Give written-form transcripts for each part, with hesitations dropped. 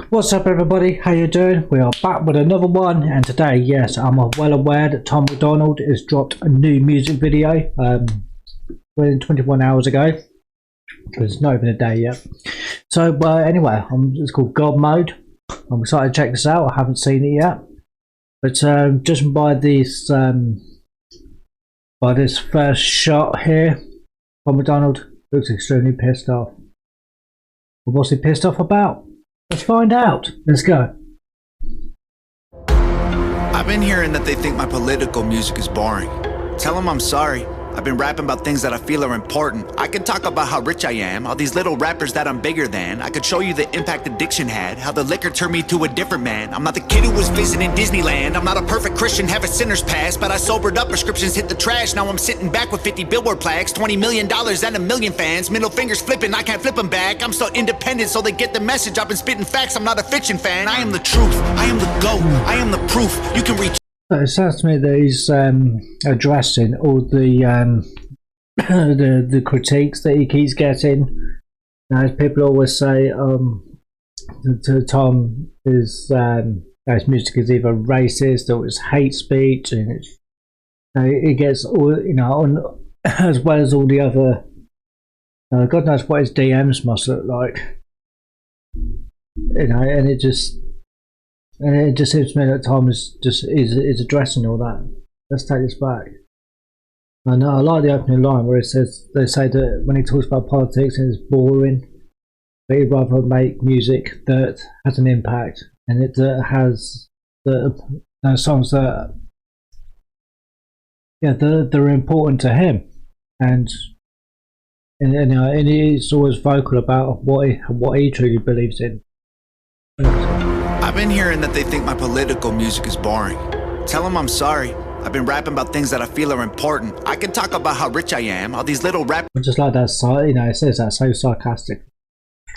What's up everybody, how you doing? We are back with another one, and today, yes, I'm well aware that Tom Macdonald has dropped a new music video within 21 hours ago. It's not even a day yet. So anyway, it's called God Mode. I'm excited to check this out. I haven't seen it yet, but just by this first shot here, Tom Macdonald looks extremely pissed off. But what's he pissed off about? Let's find out. Let's go. I've been hearing that they think my political music is boring. Tell them I'm sorry. I've been rapping about things that I feel are important. I could talk about how rich I am, all these little rappers that I'm bigger than. I could show you the impact addiction had, how the liquor turned me to a different man. I'm not the kid who was visiting Disneyland. I'm not a perfect Christian, have a sinner's past, but I sobered up, prescriptions hit the trash. Now I'm sitting back with 50 billboard plaques, $20 million and a million fans. Middle fingers flipping, I can't flip them back. I'm so independent so they get the message. I've been spitting facts, I'm not a fiction fan. I am the truth, I am the GOAT, I am the proof. You can reach. It sounds to me that he's addressing all the the critiques that he keeps getting. As people always say, to Tom, his music is either racist or it's hate speech, and it's, it gets all, as well as all the other. God knows what his DMs must look like, and it just seems to me that Tom is addressing all that. Let's take this back. I know, I like the opening line where it says, they say that when he talks about politics and it's boring, but he'd rather make music that has an impact, and it has the songs that they're important to him, and he's always vocal about what he truly believes in. I've been hearing that they think my political music is boring. Tell them I'm sorry. I've been rapping about things that I feel are important. I can talk about how rich I am, all these little rappers. Just like that, it says that so sarcastic.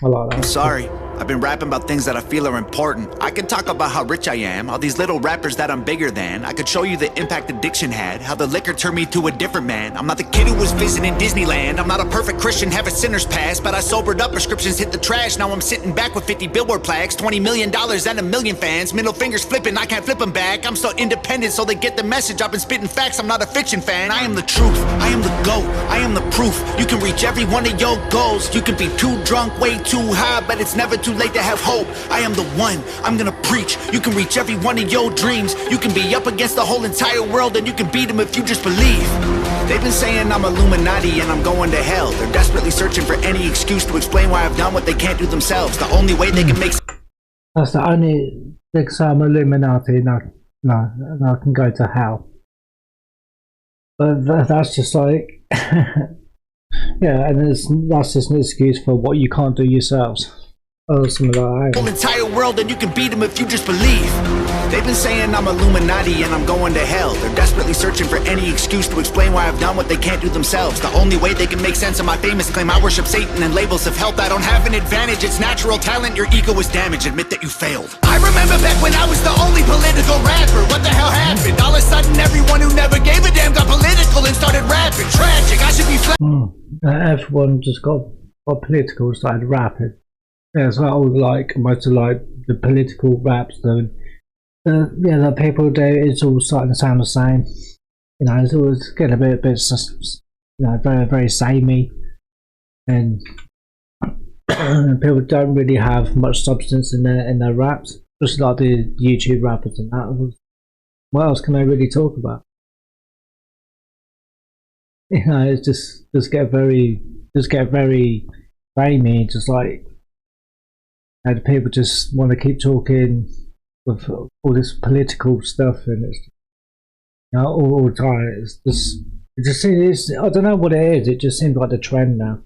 I like that. I'm sorry. I've been rapping about things that I feel are important. I can talk about how rich I am, all these little rappers that I'm bigger than. I could show you the impact addiction had, how the liquor turned me to a different man. I'm not the kid who was visiting Disneyland. I'm not a perfect Christian, have a sinner's past, but I sobered up, prescriptions hit the trash. Now I'm sitting back with 50 billboard plaques, $20 million and a million fans. Middle fingers flipping, I can't flip them back. I'm so independent so they get the message. I've been spitting facts, I'm not a fiction fan. I am the truth, I am the GOAT, I am the proof. You can reach every one of your goals. You can be too drunk, way too high, but it's never too late to have hope. I am the one, I'm gonna preach. You can reach every one of your dreams. You can be up against the whole entire world, and you can beat them if you just believe. They've been saying I'm Illuminati and I'm going to hell. They're desperately searching for any excuse to explain why I've done what they can't do themselves. The only way they can make. That's the only thing. So I'm Illuminati, no, I can go to hell. But that's just like, yeah, and that's just an excuse for what you can't do yourselves. Oh, something like that. Whole entire world, and you can beat them if you just believe. They've been saying I'm Illuminati and I'm going to hell. They're desperately searching for any excuse to explain why I've done what they can't do themselves. The only way they can make sense of my famous claim I worship Satan and labels of health. I don't have an advantage, it's natural talent. Your ego is damaged, admit that you failed. I remember back when I was the only political rapper. What the hell happened? All of a sudden everyone who never gave a damn got political and started rapping. Tragic, I should be everyone just got political and started rapping. Yeah, it's like all most of the political raps, the people do. It's all starting to sound the same. It's always getting a bit, very, very samey, and people don't really have much substance in their raps. Just like the YouTube rappers and that. What else can they really talk about? It's just get very samey, just like. And people just want to keep talking with all this political stuff, and it's all the time. I don't know what it is. It just seems like the trend now.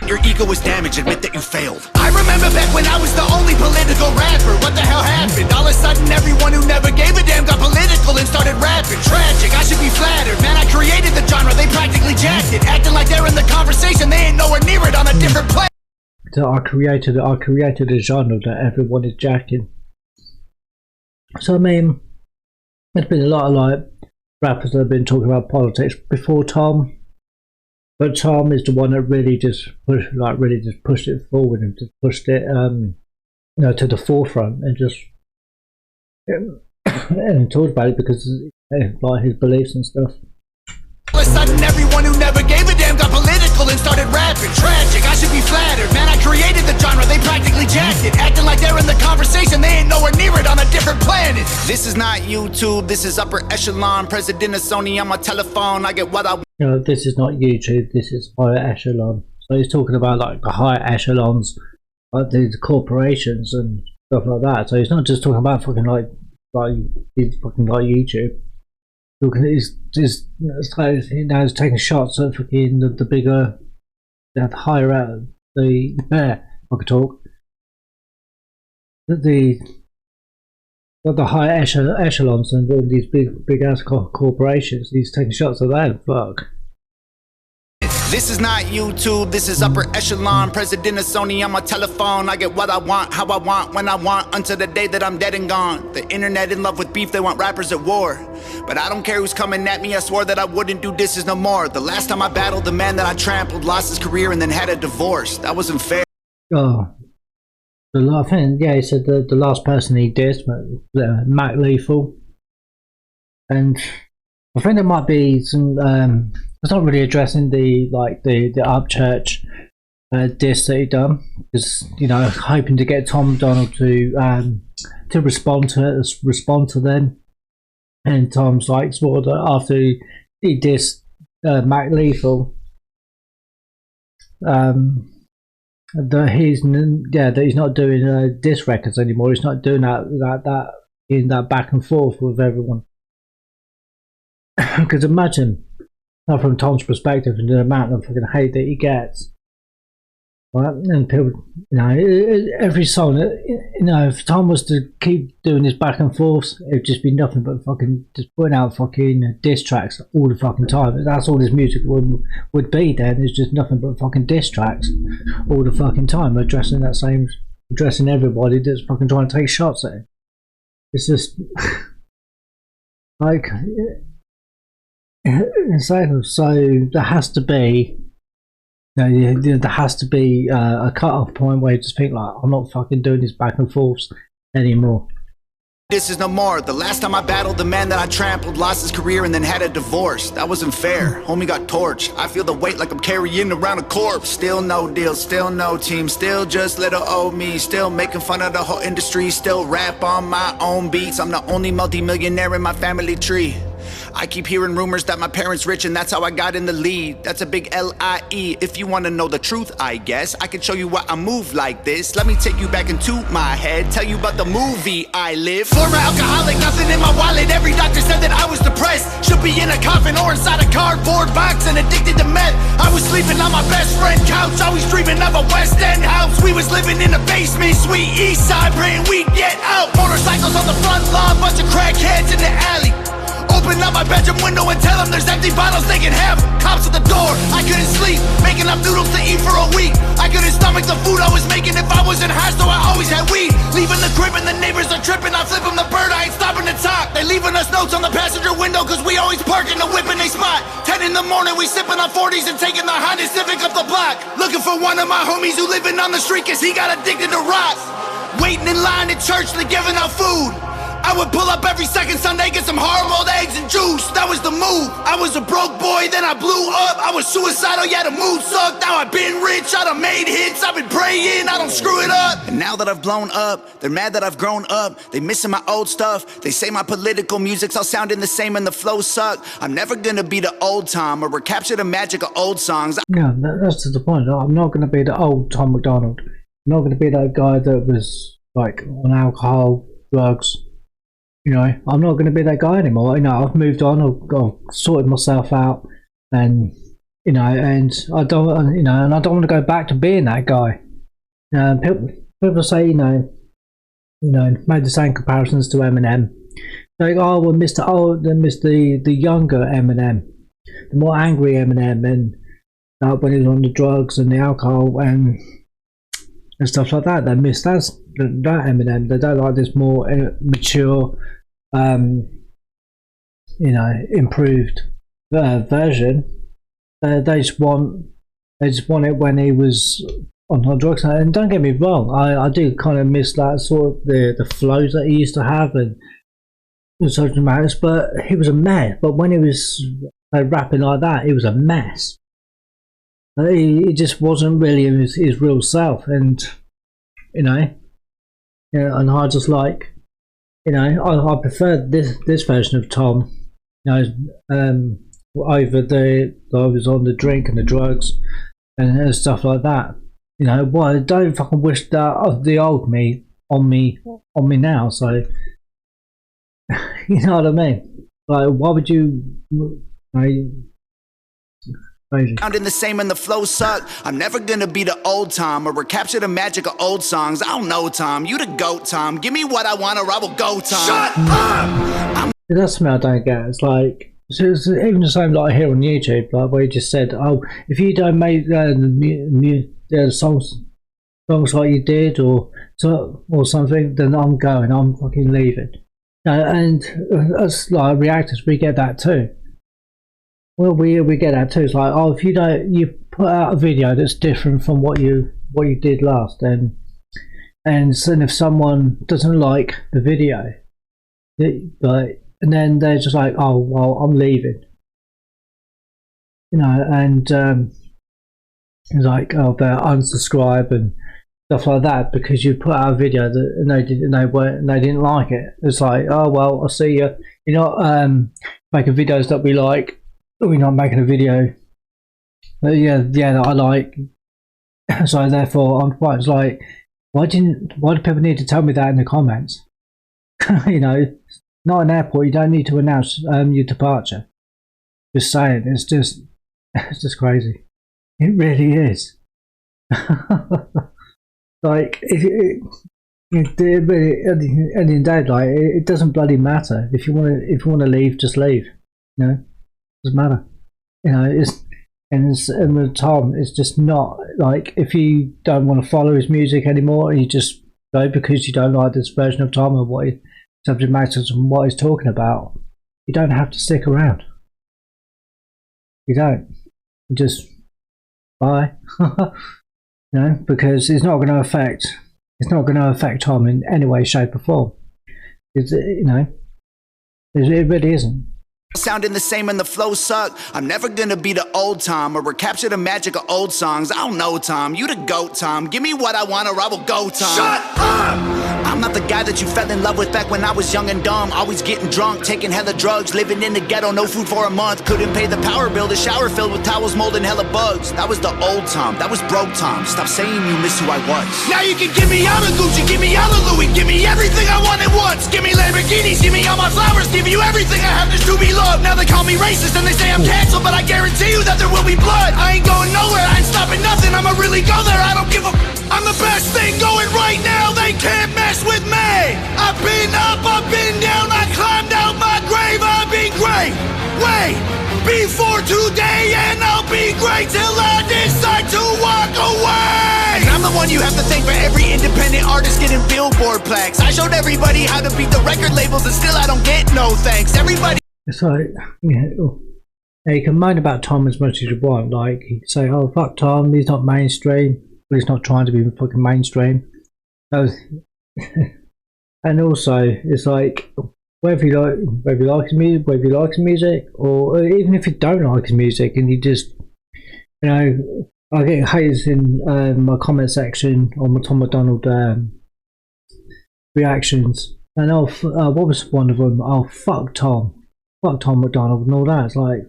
Your ego was damaged, admit that you failed. I remember back when I was the only political rapper. What the hell happened? All of a sudden everyone who never gave a damn got political and started rapping. Tragic, I should be flattered. Man, I created the genre, they practically jacked it. Acting like they're in the conversation, they ain't nowhere near it on a different plane. So I created a genre that everyone is jacking. So I mean, there's been a lot of rappers that have been talking about politics before Tom, but Tom is the one that really just pushed it forward and just pushed it to the forefront and just and talked about it because like his beliefs and stuff. All of a sudden, everyone who never gave a damn got political and started rapping. Tragic, I should be flattered. Man, I created the genre, they practically jacked it. Acting like they're in the conversation, they ain't nowhere near it on a different planet. This is not YouTube, this is upper echelon. President of Sony on my telephone, I get what I want. This is not YouTube, this is higher echelon. So he's talking about like the higher echelons, like the corporations and stuff like that. So he's not just talking about fucking like he's fucking like YouTube. He's like, he's taking shots at fucking the bigger, the higher out the I could talk. The higher echelons and these big ass corporations. He's taking shots at that. Fuck. This is not YouTube, this is upper echelon. President of Sony on my telephone. I get what I want, how I want, when I want, until the day that I'm dead and gone. The internet in love with beef, they want rappers at war. But I don't care who's coming at me, I swore that I wouldn't do disses no more. The last time I battled, the man that I trampled lost his career and then had a divorce. That wasn't fair. Oh, the last thing, yeah, he said the last person he dissed, Mac Lethal. And I think there might be some it's not really addressing the Upchurch diss that he done, because hoping to get Tom Macdonald to respond to them, and Tom's like swore that after he dissed Mac Lethal, that he's not doing diss records anymore. He's not doing that in that back and forth with everyone. Because imagine, from Tom's perspective, and the amount of fucking hate that he gets, right? And people, every song, if Tom was to keep doing this back and forth, it'd just be nothing but fucking just putting out fucking diss tracks all the fucking time. That's all his music would be. Then it's just nothing but fucking diss tracks all the fucking time, addressing everybody that's fucking trying to take shots at him. It's just like. So there has to be, there has to be a cut-off point where you just think like, I'm not fucking doing this back and forth anymore. This is no more. The last time I battled, the man that I trampled lost his career and then had a divorce. That wasn't fair. Homie got torched. I feel the weight like I'm carrying around a corpse. Still no deal, still no team, still just little old me. Still making fun of the whole industry, still rap on my own beats. I'm the only multi-millionaire in my family tree. I keep hearing rumors that my parents rich and that's how I got in the lead. That's a big L-I-E. If you want to know the truth, I guess I can show you why I move like this. Let me take you back into my head, tell you about the movie I live. Former alcoholic, nothing in my wallet. Every doctor said that I was depressed. Should be in a coffin or inside a cardboard box and addicted to meth. I was sleeping on my best friend's couch, always dreaming of a West End house. We was living in a basement, sweet east side, praying we'd get out. Motorcycles on the front lawn, bunch of crackheads in the alley. Open up my bedroom window and tell them there's empty bottles they can have. Cops at the door, I couldn't sleep, making up noodles to eat for a week. I couldn't stomach the food I was making if I wasn't high, so I always had weed. Leaving the crib and the neighbors are tripping, I flip them the bird, I ain't stopping to talk. They leaving us notes on the passenger window cause we always park in the whip in they spot. 10 in the morning, we sipping on 40s and taking the Honda Civic up the block. Looking for one of my homies who living on the street cause he got addicted to rock. Waiting in line at church, they giving out food. I would pull up every second Sunday, get some hard-boiled eggs and juice. That was the move. I was a broke boy, then I blew up. I was suicidal, yeah, the mood sucked. Now I've been rich, I done made hits. I've been praying, I don't screw it up. And now that I've blown up, they're mad that I've grown up. They missing my old stuff. They say my political music's all sounding the same and the flows suck. I'm never gonna be the old Tom or recapture the magic of old songs. Yeah, that's the point. I'm not gonna be the old Tom Macdonald. I'm not gonna be that guy that was like on alcohol, drugs. I'm not going to be that guy anymore. I've moved on. I've sorted myself out, and and I don't, and I don't want to go back to being that guy. People say, made the same comparisons to Eminem. Like, oh, well, the younger Eminem, the more angry Eminem, and when he was on the drugs and the alcohol and stuff like that. They miss that Eminem. They don't like this more mature, improved version. They just want it when he was on drugs. And don't get me wrong, I do kind of miss that sort of the flows that he used to have and such matters. But he was a mess. But when he was rapping like that, he was a mess. He just wasn't really his real self, and and I just like, I prefer this version of Tom, over I was on the drink and the drugs and stuff like that. Well, I don't fucking wish that the old me on me now. So you know what I mean? Like, why would you? Crazy. Sounding the same and the flow suck. I'm never gonna be the old Tom or recapture the magic of old songs. I don't know, Tom. You the GOAT, Tom. Give me what I want or I will go, Tom. Shut up! That's something I don't get. It's like, it's even the same like here on YouTube, like where you just said, oh, if you don't make the songs like you did or something, then I'm fucking leaving. And us like reactors, we get that too. Well, we get that too. It's like, oh, if you put out a video that's different from what you did last, and if someone doesn't like the video, and then they're just like, oh, well, I'm leaving, and it's like, oh, they're unsubscribe and stuff like that because you put out a video and they didn't like it. It's like, oh, well, I'll see you. You're not making videos that we like. We're not making a video that I like, so therefore I'm quite like, why do people need to tell me that in the comments? Not an airport, you don't need to announce your departure. Just saying, it's just crazy. It really is. Like, it really, at the end of the day, like, it doesn't bloody matter. If you want to leave, just leave. Doesn't matter. And with Tom, it's just not like, if you don't want to follow his music anymore and you just go because you don't like this version of Tom and what his subject matters and what he's talking about, you don't have to stick around. You don't. You just bye. Because it's not going to affect Tom in any way, shape or form. It really isn't. Sounding the same and the flow suck. I'm never gonna be the old Tom or recapture the magic of old songs. I don't know, Tom. You the GOAT, Tom. Give me what I want or I will go, Tom. Shut up! I'm not the guy that you fell in love with back when I was young and dumb. Always getting drunk, taking hella drugs, living in the ghetto, no food for a month. Couldn't pay the power bill, the shower filled with towels, mold and hella bugs. That was the old Tom, that was broke Tom. Stop saying you miss who I was. Now you can give me all the Gucci, give me all the Louis, give me everything I want at once. Give me Lamborghinis, give me all my flowers, give you everything I have just to be loved. Now they call me racist and they say I'm canceled, but I guarantee you that there will be blood. I ain't going nowhere, I ain't stopping nothing. I'ma really go there, I don't give a. I'm the best thing going right now, they can't mess with me. I've been up, I've been down, I climbed out my grave. I've been great, way before today, and I'll be great till I decide to walk away. And I'm the one you have to thank for every independent artist getting Billboard plaques. I showed everybody how to beat the record labels and still I don't get no thanks. Everybody. It's like, you can moan about Tom as much as you want. Like, you can say, oh, fuck Tom, he's not mainstream. But he's not trying to be fucking mainstream. And also, it's like, whether you like his music, or even if you don't like his music, and you just, I get haters in my comment section on my Tom Macdonald reactions, and what was one of them? Oh, fuck Tom Macdonald and all that. It's like,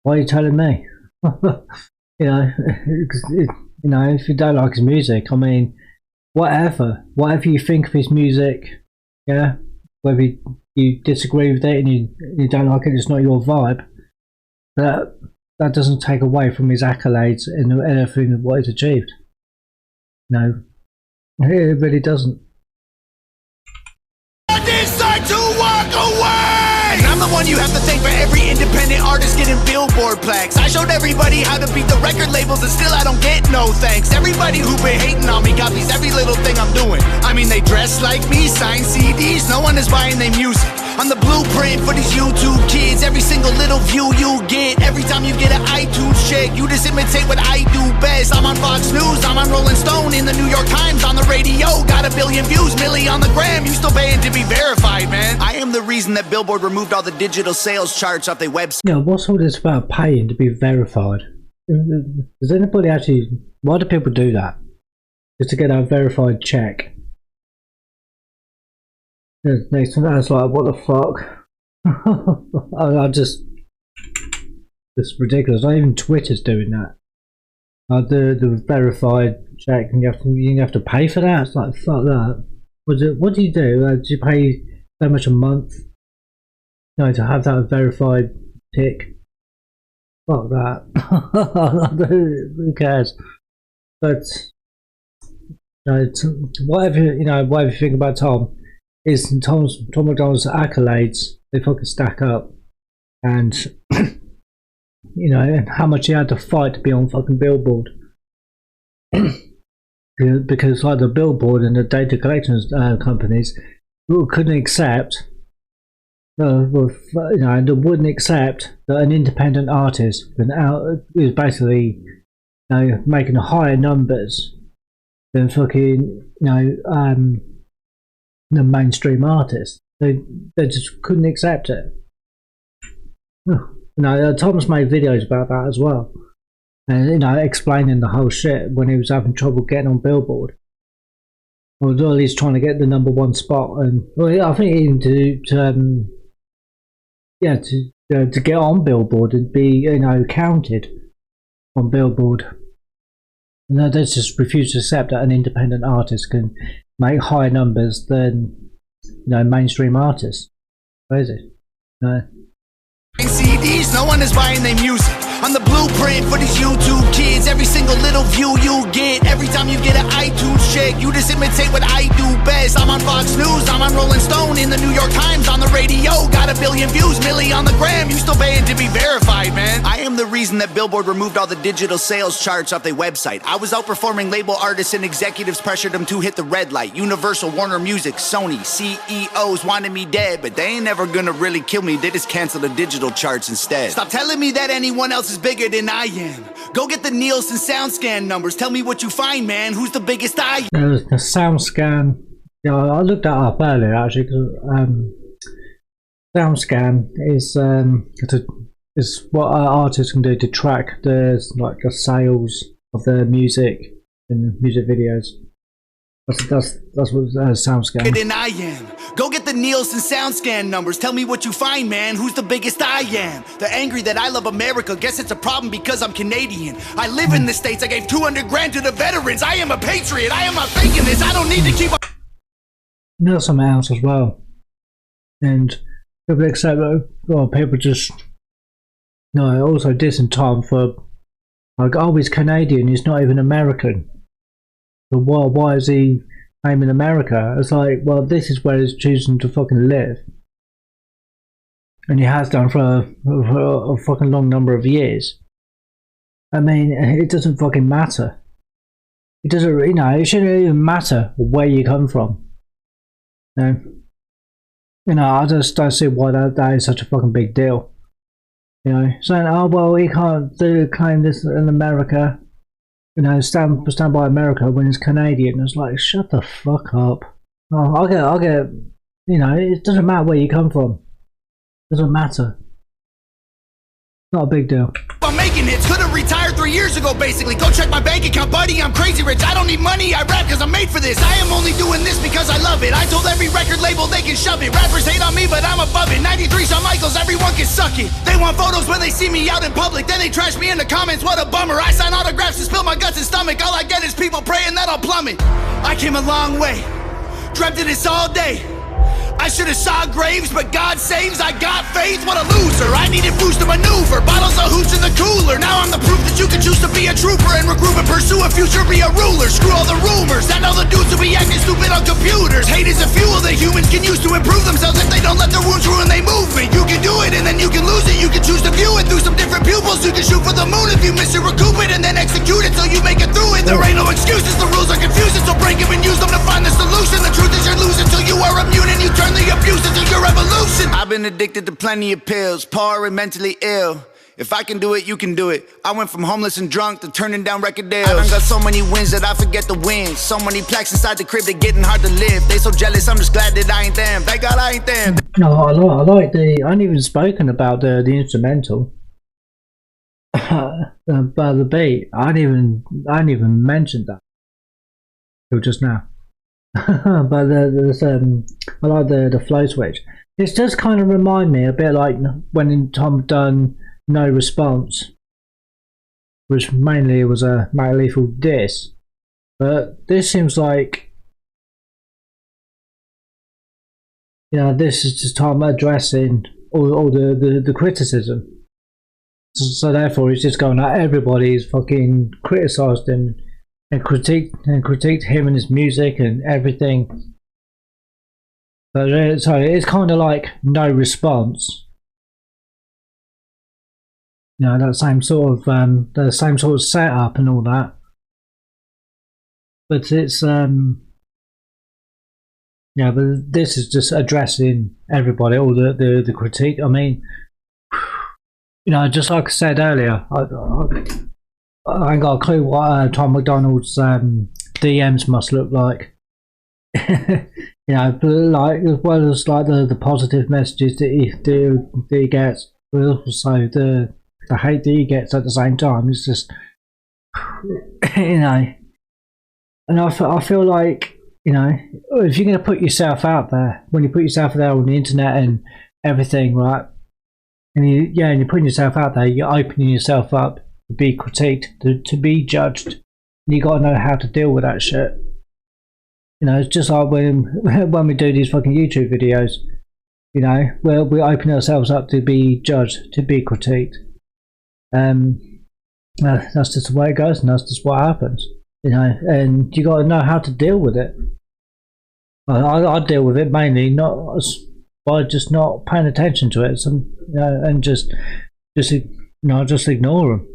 why are you telling me? If you don't like his music, I mean, whatever you think of his music, whether you disagree with it and you don't like it, it's not your vibe, that doesn't take away from his accolades and everything what he's achieved. No, it really doesn't. I decide to walk away. And I'm the one you have to thank for every independent artist getting Billboard plaques. I showed everybody how to beat the record labels and still I don't get no thanks. Everybody who been hating on me copies every little thing I'm doing. I mean, they dress like me, sign CDs, no one is buying their music. I'm the blueprint for these YouTube kids. Every single little view you get, every time you get an iTunes check, you just imitate what I do best. I'm on Fox News, I'm on Rolling Stone, in the New York Times, on the radio. Got 1 billion views, milli on the gram. You still paying to be verified, man. I am the reason that Billboard removed all the digital sales charts off their website. Yeah, what's all this about paying to be verified? Does anybody actually... Why do people do that? Just to get a verified check. Next one, I was like, what the fuck? I just... It's ridiculous. Not even Twitter's doing that. The verified check, and you have to pay for that? It's like, fuck that. What do you do? Do you pay so much a month? No, to have that verified tick? Fuck that. Who cares? But whatever you think about Tom, is Tom Macdonald's accolades, they fucking stack up, and and how much he had to fight to be on fucking Billboard. Because like the Billboard and the data collection companies couldn't accept, they wouldn't accept that an independent artist is basically making higher numbers than fucking the mainstream artists. They just couldn't accept it. Tom's made videos about that as well, and explaining the whole shit when he was having trouble getting on Billboard, or at least trying to get the #1 spot. And I think even to get on Billboard and be counted on Billboard. No, they just refuse to accept that an independent artist can make higher numbers than mainstream artists. Crazy. No. CDs, no one is buying their music. I'm the blueprint for these YouTube kids. Every single little view you get, every time you get an iTunes check, you just imitate what I do best. I'm on Fox News, I'm on Rolling Stone, in the New York Times, on the radio. Got 1 billion views, milli on the gram. You still paying to be verified, man. I am the reason that Billboard removed all the digital sales charts off their website. I was outperforming label artists and executives pressured them to hit the red light. Universal, Warner Music, Sony, CEOs wanted me dead, but they ain't never gonna really kill me. They just cancel the digital charts instead. Stop telling me that anyone else is bigger than I am. Go get the Nielsen SoundScan numbers. Tell me what you find, man. Who's the biggest I am? The SoundScan. Yeah, I looked that up earlier actually. SoundScan is what artists can do to track the sales of their music in music videos. That's what SoundScan. Than I am. Go get the Nielsen SoundScan numbers. Tell me what you find, man. Who's the biggest I am? They're angry that I love America. Guess it's a problem because I'm Canadian. I live in the States. I gave 200 grand to the veterans. I am a patriot. I am not faking this. I don't need to keep up. There's something else as well. And people accept that. Well, people just also dissing Tom for he's Canadian. He's not even American. Why is he naming America? It's like, well, this is where he's choosing to fucking live, and he has done for a fucking long number of years. I mean, it doesn't fucking matter. It doesn't, it shouldn't even matter where you come from. I just don't see why that is such a fucking big deal. Saying, oh well, he can't claim this in America. Stand by America when it's Canadian. It's like, shut the fuck up. I'll get. It doesn't matter where you come from. It doesn't matter. Not a big deal. I'm making hits. Could've retired 3 years ago, basically. Go check my bank account, buddy. I'm crazy rich. I don't need money. I rap because I'm made for this. I am only doing this because I love it. I told every record label they can shove it. Rappers hate on me, but I'm above it. 93 Shawn Michaels, everyone can suck it. They want photos when they see me out in public. Then they trash me in the comments. What a bummer. I sign autographs and spill my guts and stomach. All I get is people praying that I'll plummet. I came a long way. Dreamt of this all day. I should have saw graves, but God saves. I got faith, what a loser. I needed boost to maneuver. Bottles of hooch in the cooler. Now I'm the proof that you can choose to be a trooper and recruit and pursue a future, be a ruler. Screw all the rumors and all the dudes who be acting stupid on computers. Hate is a fuel that humans can use to improve themselves if they don't let their wounds ruin their movement. You can do it and then you can lose it. You can choose to view it through some different pupils. You can shoot for the moon if you miss it, recoup it, and then execute it till you make it through it. There ain't no excuses, the rules are confusing, so break them and use them to find the solution. The truth been addicted to plenty of pills, poor and mentally ill. If I can do it, you can do it. I went from homeless and drunk to turning down record deals. I done got so many wins that I forget the wins. So many plaques inside the crib, they getting hard to live. They so jealous, I'm just glad that I ain't them. Thank God I ain't them. No, I like the. I ain't even spoken about the instrumental. By the beat, I ain't even mentioned that till just now. But I like the flow switch. It does kind of remind me a bit like when Tom done No Response, which mainly was a Mac Lethal diss, but this seems like, you know, this is just Tom addressing all the criticism. So therefore, he's just going at everybody's fucking criticised him and critiqued him and his music and everything. But so it's kind of like No Response. You know, that same sort of setup and all that. But it's yeah, but this is just addressing everybody, all the critique. I mean, you know, just like I said earlier, I ain't got a clue what Tom Macdonald's DMs must look like. You know, but like, as well as like the positive messages that he gets, but also the hate that he gets at the same time. It's just, you know, and I feel like, you know, if you're going to put yourself out there, when you put yourself there on the internet and everything, right? And you're putting yourself out there, you're opening yourself up to be critiqued, to be judged. And you got to know how to deal with that shit. You know, it's just like when we do these fucking YouTube videos, you know, where we open ourselves up to be judged, to be critiqued. That's just the way it goes, and that's just what happens. You know, and you got to know how to deal with it. I deal with it mainly not by just not paying attention to it, you know, and just ignore them.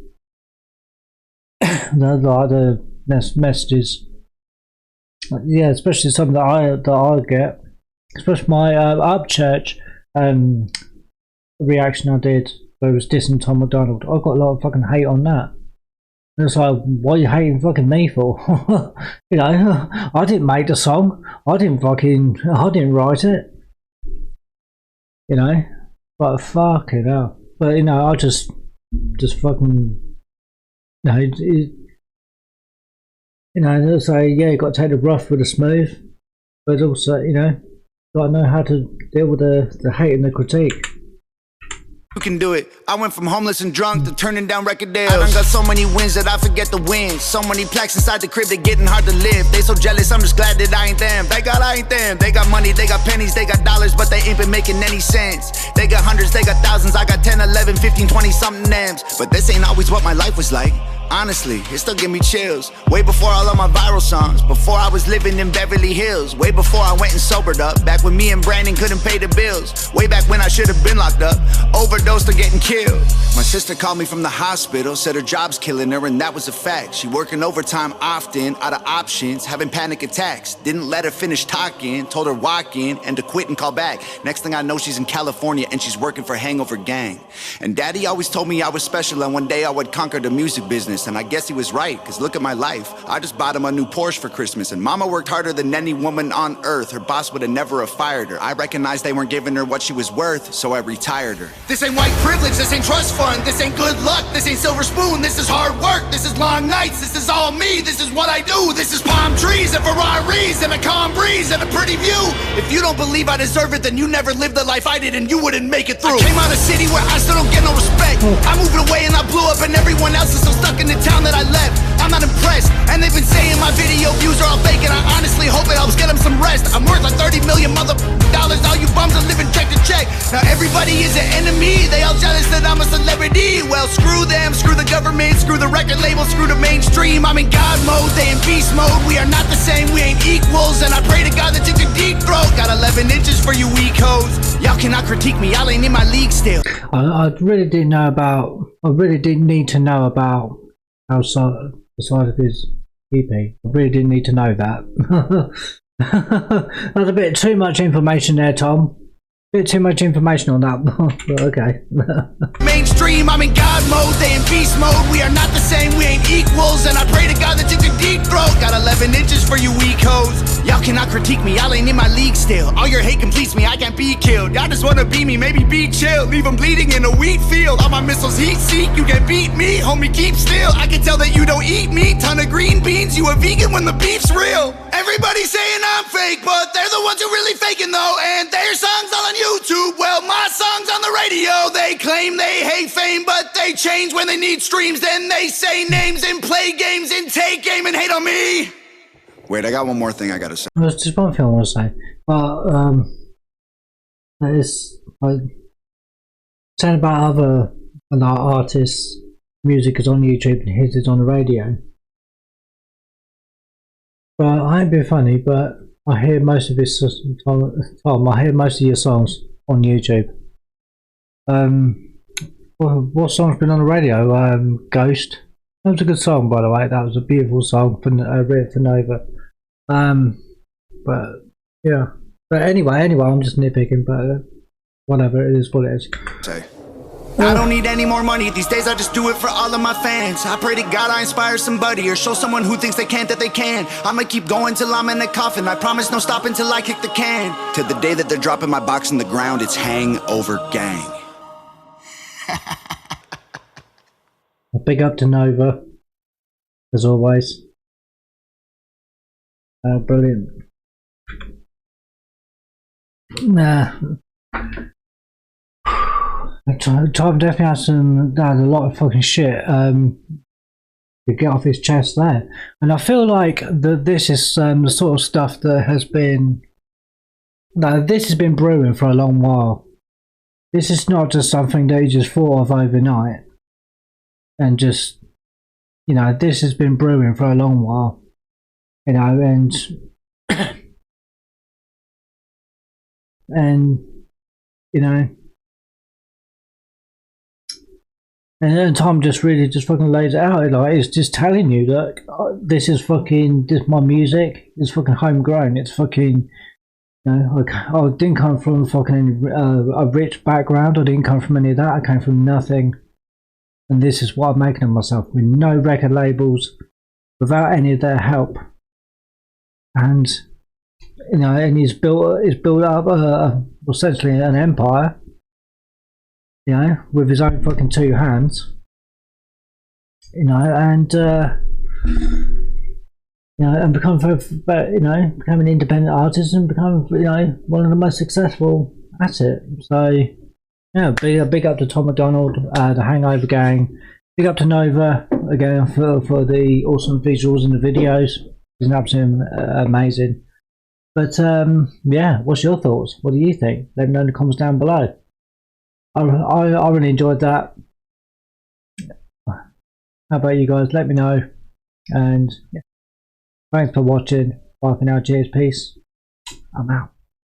the messages, yeah, especially some that I get, especially my Upchurch reaction I did where it was dissing Tom Macdonald. I got a lot of fucking hate on that. And it's like, what are you hating fucking me for? You know, I didn't make the song. I didn't write it. You know, but fuck it up. But you know, I just fucking, you know, you know, they'll say, yeah, you got to take the rough with the smooth, but also, you know, got to know how to deal with the hate and the critique. You can do it. I went from homeless and drunk to turning down record deals. I done got so many wins that I forget the wins. So many plaques inside the crib, they getting hard to live. They so jealous, I'm just glad that I ain't them. Thank God I ain't them. They got money, they got pennies, they got dollars, but they ain't been making any sense. They got hundreds, they got thousands, I got 10, 11, 15, 20 something M's. But this ain't always what my life was like. Honestly, it still give me chills. Way before all of my viral songs, before I was living in Beverly Hills, way before I went and sobered up, back when me and Brandon couldn't pay the bills, way back when I should have been locked up, overdosed or getting killed. My sister called me from the hospital, said her job's killing her, and that was a fact. She working overtime often, out of options, having panic attacks. Didn't let her finish talking, told her walk in and to quit and call back. Next thing I know, she's in California and she's working for Hangover Gang. And Daddy always told me I was special and one day I would conquer the music business. And I guess he was right, cause look at my life. I just bought him a new Porsche for Christmas, and Mama worked harder than any woman on earth. Her boss would have never have fired her. I recognized they weren't giving her what she was worth, so I retired her. This ain't white privilege, this ain't trust fund, this ain't good luck, this ain't silver spoon, this is hard work, this is long nights, this is all me, this is what I do, this is palm trees and Ferraris and a calm breeze and a pretty view. If you don't believe I deserve it, then you never lived the life I did and you wouldn't make it through. I came out of a city where I still don't get no respect. I moved away and I blew up and everyone else is still stuck in the town that I left. I'm not impressed, and they've been saying my video views are all fake, and I honestly hope it helps get them some rest. I'm worth like 30 million dollars, all you bums are living check to check. Now everybody is an enemy, they all jealous that I'm a celebrity. Well, screw them, screw the government, screw the record label, screw the mainstream. I'm in God mode, they in beast mode. We are not the same, we ain't equals, and I pray to God that you can deep throat. Got 11 inches for you weak hoes. Y'all cannot critique me, y'all ain't in my league still. I really didn't need to know about outside the side of his EP. I really didn't need to know that. That's a bit too much information there, Tom. Bit too much information on that, but okay. Mainstream, I'm in God mode, they in beast mode. We are not the same, we ain't equals. And I pray to God that you can deep throat. Got 11 inches for you weak hoes. Y'all cannot critique me, y'all ain't in my league still. All your hate completes me, I can't be killed. Y'all just wanna be me, maybe be chill. Leave them bleeding in a wheat field. All my missiles heat seek, you can beat me. Homie, keep still, I can tell that you don't eat meat. Ton of green beans, you a vegan when the beef's real. Everybody saying I'm fake, but they're the ones who really faking though. And their songs all on YouTube, well my songs on the radio. They claim they hate fame, but they change when they need streams. Then they say names and play games and take aim and hate on me. Wait, I got one more thing I gotta say. There's just one thing I want to say. But there's like saying about other artists' music is on YouTube and his is on the radio. But I ain't being funny, but I hear most of his Tom. I hear most of your songs on YouTube. What song's been on the radio? Ghost. That was a good song, by the way. That was a beautiful song for written for Nova. But yeah. But anyway, I'm just nitpicking. But whatever, it is what it is. I don't need any more money these days, I just do it for all of my fans. I pray to God I inspire somebody or show someone who thinks they can't that they can. I'ma keep going till I'm in a coffin, I promise no stopping till I kick the can. To the day that they're dropping my box in the ground, it's Hangover Gang. Big up to Nova, as always. Brilliant. Tom definitely has a lot of fucking shit to get off his chest there, and I feel like this is the sort of stuff that has been brewing for a long while. This is not just something that he just thought of overnight, and just this has been brewing for a long while, and And then Tom just really fucking lays it out. Like, it's just telling you that this is my music. It's fucking homegrown. It's fucking, I didn't come from fucking a rich background. I didn't come from any of that. I came from nothing. And this is what I'm making of myself with no record labels, without any of their help. And, and he's built up essentially an empire. With his own fucking two hands, and become become an independent artist and become one of the most successful at it. So yeah, big up to Tom Macdonald, the Hangover Gang. Big up to Nova again for the awesome visuals in the videos. It's absolutely amazing. But yeah, what's your thoughts? What do you think? Let me know in the comments down below. I really enjoyed that. How about you guys? Let me know. And yeah, thanks for watching. Bye for now. Cheers. Peace. I'm out.